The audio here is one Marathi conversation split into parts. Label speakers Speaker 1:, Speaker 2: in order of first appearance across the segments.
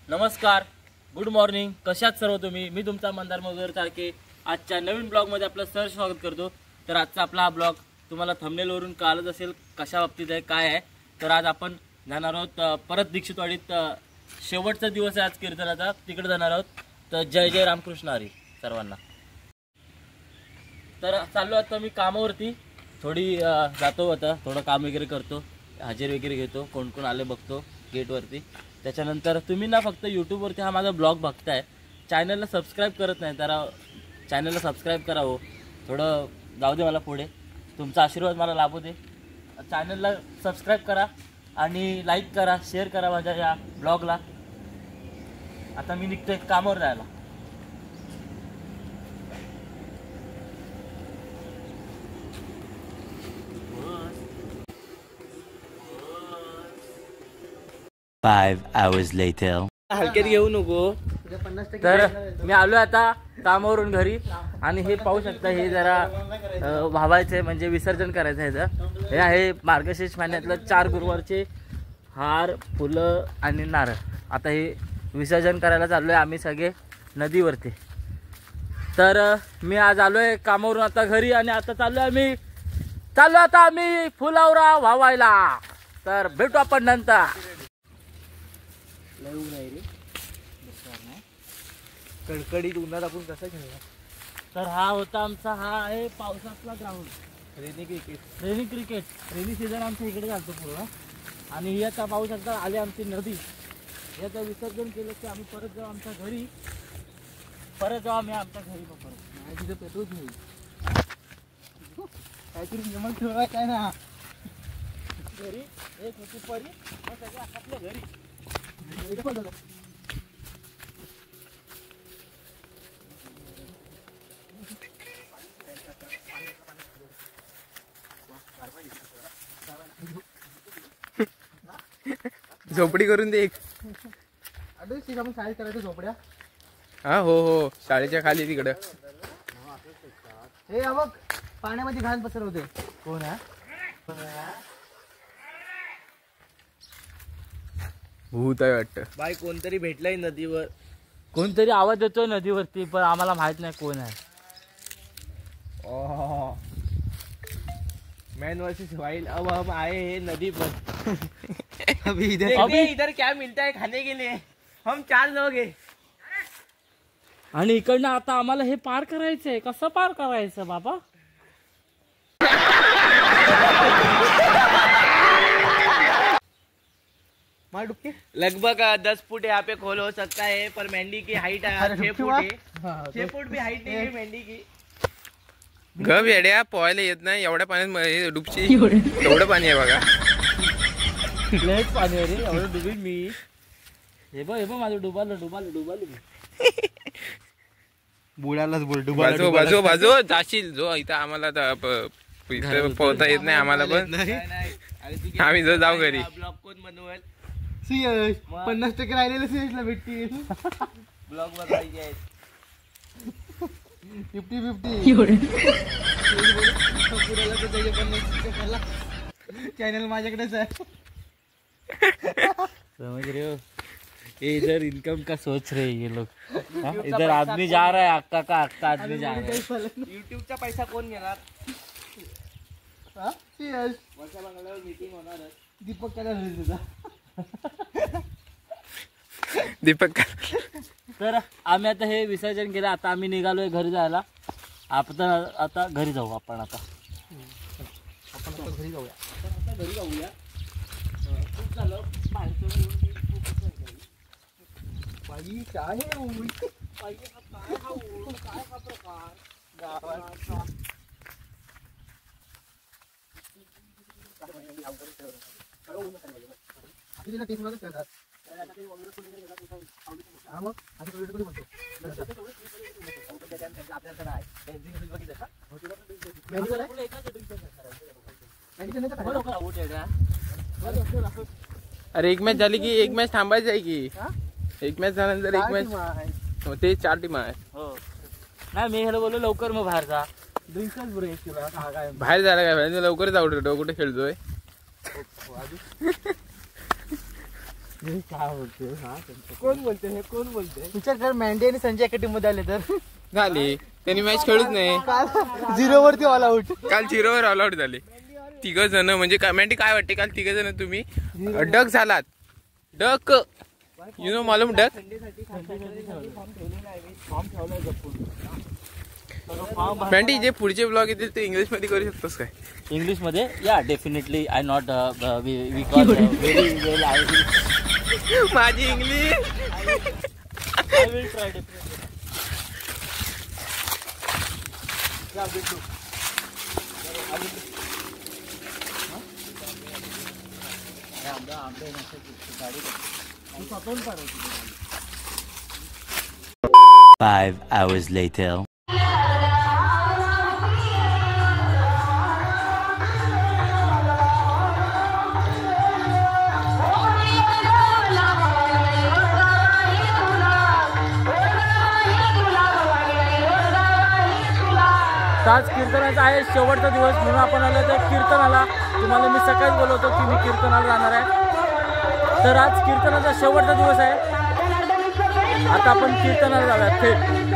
Speaker 1: नमस्कार, गुड मॉर्निंग. कशात सर्व तुम्ही? मी तुमचा मंदार मगर तारके आजच्या नवीन ब्लॉगमध्ये आपलं सर स्वागत करतो. तर आजचा आपला हा ब्लॉग तुम्हाला थंबनेलवरून कळलंच असेल कशा बाबतीत आहे, काय आहे. तर आज आपण जाणार आहोत परत दीक्षितवाडीत. शेवटचा दिवस आहे आज कीर्तनाचा, तिकडे जाणार आहोत. तर जय जय रामकृष्ण हरी सर्वांना. तर चाललो आता मी कामावरती, थोडी जातो, आता थोडं काम वगैरे करतो, हजेरी वगैरे घेतो, कोण कोण आले बघतो गेटवरती. त्याच्यानंतर तुम्ही ना फक्त यूट्यूबवरती हा माझा ब्लॉग बघताय, चॅनलला सबस्क्राईब करत नाही, तर चॅनलला सबस्क्राईब करावं. थोडं जाऊ दे मला पुढे, तुमचा आशीर्वाद मला लाभू दे. चॅनलला सबस्क्राईब करा आणि लाईक करा, शेअर करा माझ्या या ब्लॉगला. आता मी निघतोय कामावर जायला.
Speaker 2: Five hours later.
Speaker 1: हलक्यात घेऊ नको. तर मी आलो आता कामावरून घरी आणि हे पाहू शकता, हे जरा व्हावायचे म्हणजे विसर्जन करायचं आहे. तर हे आहे मार्गशीर्ष महिन्यातलं 4 गुरुवारचे हार, फुलं आणि नारळ. आता हे विसर्जन करायला चाललो आहे आम्ही सगळे नदीवरती. तर मी आज आलो आहे कामावरून आता घरी आणि आता चाललो आता आम्ही फुलावरा व्हावायला. तर भेटू आपण नंतर. ऊन आहे रे, कडकडीत उन्हात आपण कसं खेळणार. तर हा होता आमचा, हा आहे पावसातला ground, rainy cricket. Rainy season आमच्या इकडे चालतो पूर्ण. आणि ही आता पाहू शकता आली आमची नदी. हे आता विसर्जन केलं की आम्ही परत जाऊ आमच्या घरी. परत तिथे पेट्रोल नाही, काहीतरी नियम ठेवला काय ना घरी. एक होती परी, सगळे आपल्या घरी.
Speaker 3: झोपडी करून दे एक.
Speaker 1: आपण शाळेत करायचं झोपड्या.
Speaker 3: हा हो, शाळेच्या खाली तिकडं.
Speaker 1: हे बघ, पाण्यामध्ये घाण पसरवते. कोण आहे?
Speaker 3: भूत आहे वाटतं.
Speaker 1: बाई कोणतरी भेटलाय नदीवर, कोणतरी आवाज येतोय नदीवरती, पण आम्हाला माहित नाही कोण आहे. Man versus wild. अब हम आए हैं नदी पर. अभी इधर क्या मिलता है खाने के लिए. हम 4 लोग हैं. आणि इकडनं आता आम्हाला हे पार करायचंय. कसं पार करायचं बाबा? लगभग 10 फुट यहाँ पे खोल हो सकता है, पर मेंढी की हाइट 6 फुट है. 6 फुट भी हाइट नहीं है मेंढी की.
Speaker 3: गप येड्या, पोहायला येत नाही एवढ्या पाण्यात डुबची. एवढं पाणी आहे बघा.
Speaker 1: लयच पाणी आहे रे, एवढं डुबीन मी. हे बघ माझं डुबालो बुडालाच बोल.
Speaker 3: बाजू जाशील जो इथं. आम्हाला इथं पोहता येत नाही आम्हाला, पण आम्ही जाऊ घरी.
Speaker 1: ब्लॉग कोण बनवेल? सियश 50% राहिलेलं सियशला भेटतील. ब्लॉग बनवायचे 50-50. चॅनल माझ्याकडेच आहे. समझ रहे हो? ये इधर इनकम का सोच रहे ये लोग. इधर आदमी जा रहा है, अक्का आदमी जा रहा है. यूट्यूबचा पैसा कोण घेणार? वर्षा बंगल्यावर मीटिंग होणार. दीपक काय झालं तुझा?
Speaker 3: दीपक.
Speaker 1: तर आम्ही आता हे विसर्जन केलं. आता आम्ही निघालोय घरी जायला. आता घरी जाऊ आपण. आता घरी जाऊया. खूप झालं बाई. काय हा प्रकार गावाचा.
Speaker 3: अरे एक मॅच झाली की एक मॅच थांबायची आहे की. एक मॅच झाल्यानंतर एक मॅच. ते 4 टीम आहे.
Speaker 1: नाही मी ह्याला बोललो लवकर मग बाहेर जा.
Speaker 3: बाहेर जायला काय लवकरच आवडतो. कुठे खेळतोय
Speaker 4: कोण बोलते हे कोण बोलते विचार कर मँडी आणि संजय एका टीम मध्ये आले तर
Speaker 3: झाले त्यांनी मॅच खेळूच नाही
Speaker 4: काल 0 वरती ऑल आउट
Speaker 3: काल 0 वर ऑल आउट झाले 3 जण म्हणजे कमेंटी काय वाटते काल 3 जण तुम्ही डक झालात डक यु नो मालूम डक मॅन्टी जे पुढचे ब्लॉग येतील ते इंग्लिश मध्ये करू शकतोस काय
Speaker 1: इंग्लिश मध्ये या definitely I not because very well I
Speaker 3: माझी English
Speaker 1: will try definitely
Speaker 2: Five hours later.
Speaker 1: आज कीर्तनाचा आहे शेवटचा दिवस म्हणून आपण आलो तर कीर्तनाला तुम्हाला मी सकाळीच बोलवतो की मी कीर्तनाला जाणार आहे तर आज कीर्तनाचा शेवटचा दिवस आहे आता आपण कीर्तनाला जाऊया थेट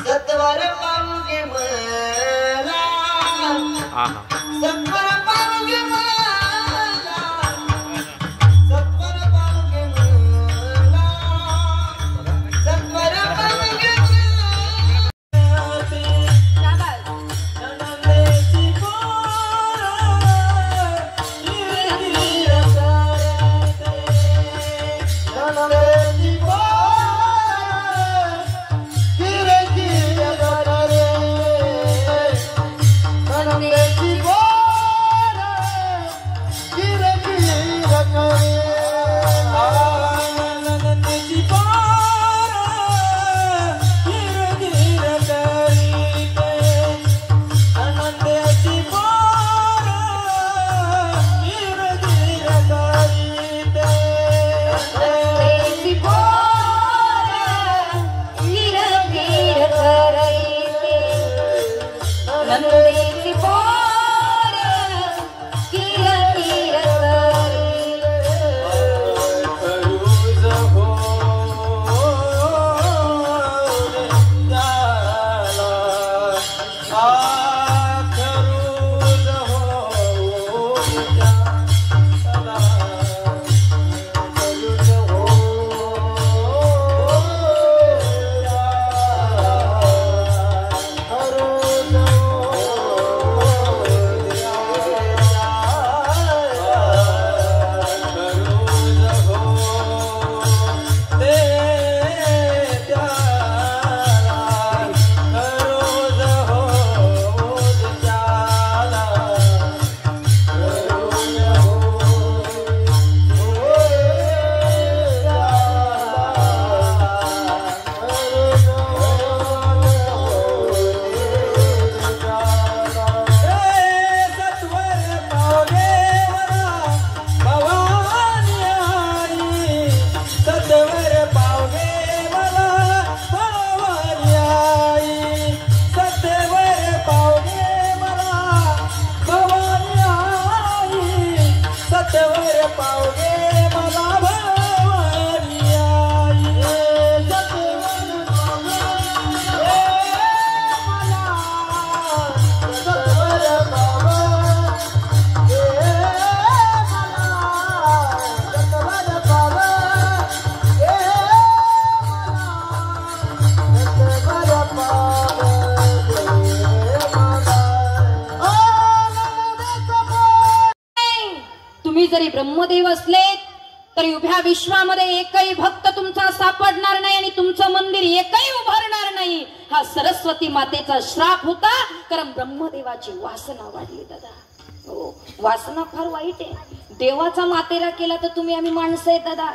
Speaker 5: सत्वर पाऊंगे मला सत्वर पाऊंगे मला सत्वर पाऊंगे मला सत्वर पाऊंगे
Speaker 6: ब्रह्मदेव असले तरी उभ्या विश्वामध्ये एकही भक्त तुमचा सापडणार नाही आणि तुमचं मंदिर एकही उभारणार नाही. हा सरस्वती मातेचा श्राप होता, कारण ब्रह्मदेवाची वासना वाढली दादा. हो, वासना फार वाईट आहे. देवाचा मातेरा केला तर तुम्ही आम्ही माणसं आहे दादा.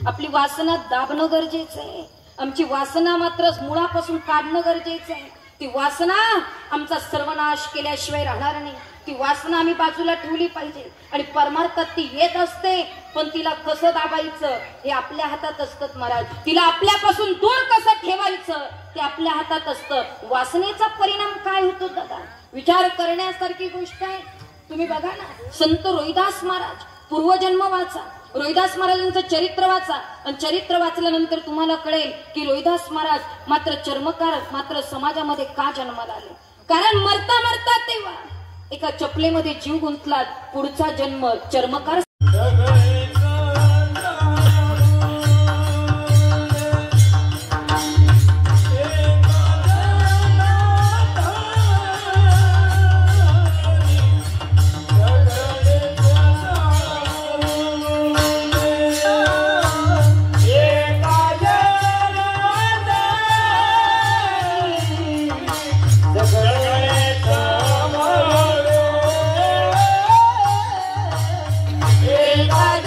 Speaker 6: आपली वासना दाबणं गरजेचं आहे. आमची वासना मात्र मुळापासून काढणं गरजेचं आहे. ती वासना आमचा सर्वनाश केल्याशिवाय राहणार नाही. ती वासना आम्ही बाजूला ठेवली पाहिजे. आणि परमार्थात ती येत असते, पण तिला कसं दाबायचं हे आपल्या हातात असतं महाराज. तिला आपल्यापासून दूर कसं ठेवायचं ते आपल्या हातात असतं. वासनेचा परिणाम काय होतो दादा, विचार करण्यासारखी गोष्ट आहे. तुम्ही बघा ना, संत रोहिदास महाराज, पूर्वजन्म वाचा, रोहिदास महाराजांचं चरित्र वाचा आणि चरित्र वाचल्यानंतर तुम्हाला कळेल की रोहिदास महाराज मात्र चर्मकार मात्र समाजामध्ये का जन्माला आले. कारण मरता मरता तेव्हा एका चपलेमध्ये जीव गुंतला, पुढचा जन्म चर्मकार.
Speaker 5: एका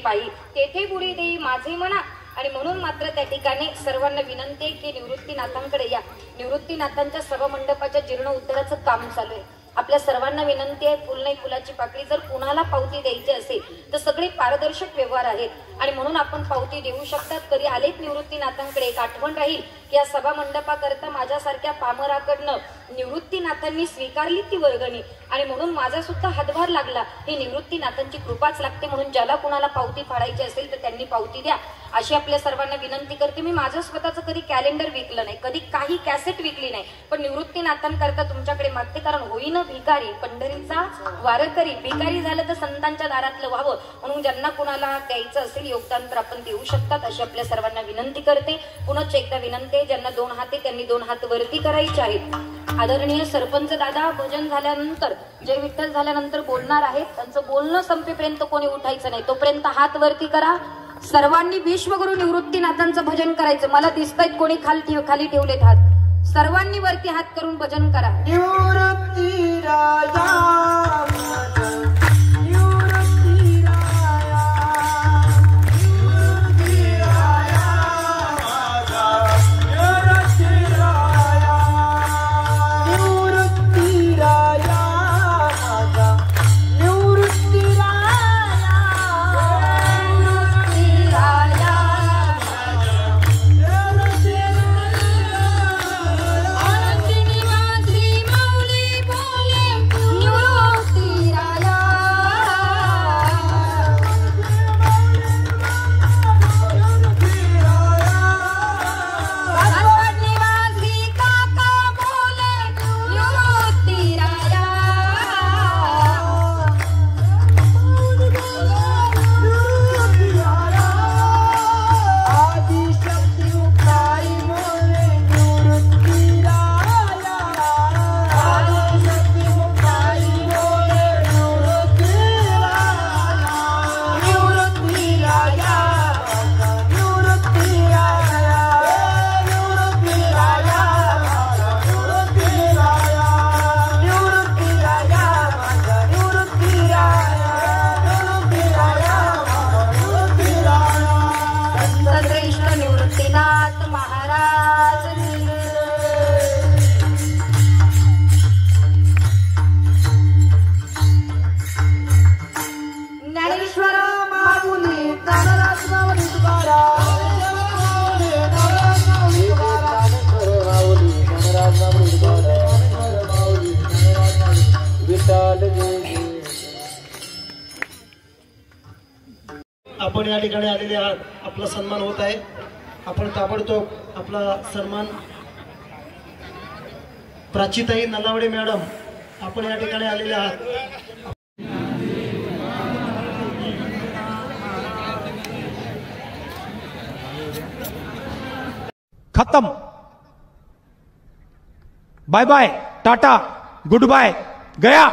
Speaker 6: पायी तेथे बुडी देई माझे म्हणा. आणि म्हणून मात्र त्या ठिकाणी सर्वांना विनंती आहे की निवृत्तीनाथांकडे या. निवृत्तीनाथांच्या सभामंडपाच्या जीर्ण उद्धाराचं काम चालू आहे. आपल्या सर्वांना विनंती आहे, फुल नाही फुलाची पाकळी. जर कुणाला पावती द्यायची असेल तर सगळे पारदर्शक व्यवहार आहेत आणि म्हणून आपण पावती देऊ शकतात. कधी आलेत निवृत्तीनाथांकडे एक आठवण राहील की या सभा मंडपाकरता माझ्यासारख्या पामराकडनं निवृत्तीनाथांनी स्वीकारली ती वर्गणी आणि म्हणून माझा सुद्धा हातभार लागला. ही निवृत्तीनाथांची कृपाच लागते. म्हणून ज्याला कुणाला पावती फाडायची असेल तर त्यांनी पावती द्या अशी आपल्या सर्वांना विनंती करते. मी माझं स्वतःचं कधी कॅलेंडर विकलं नाही, कधी काही कॅसेट विकली नाही, पण निवृत्तीनाथांकरता तुमच्याकडे मागते. कारण होईन भिकारी पंढरीचा वारकरी. भिकारी झालं तर संतांच्या दारातलं व्हावं. म्हणून ज्यांना कुणाला द्यायचं असेल योगदान तर आपण देऊ शकतात अशी आपल्या सर्वांना विनंती करते. पुनच एकदा विनंती, ज्यांना 2 हात आहे त्यांनी 2 हात वरती करायचे आहेत. आदरणीय सरपंच दादा भजन झाल्यानंतर जय विठ्ठल झाल्यानंतर बोलणार आहेत. त्यांचं बोलणं संपेपर्यंत कोणी उठायचं नाही. तोपर्यंत हात वरती करा. सर्वांनी विश्वगुरु निवृत्तीनाथांचं भजन करायचं. मला दिसतायत कोणी खाली ठेवलेत हात. सर्वांनी वरती हात करून भजन करा.
Speaker 5: निवृत्ती राजा
Speaker 7: आपण या ठिकाणी आलेले आहात. आपला सन्मान होत आहे. आपण ताबडतोब आपला सन्मान प्राचीताई नलावडे मॅडम आपण या ठिकाणी आलेले आहात.
Speaker 8: खत्म. Bye bye, tata, goodbye, गया.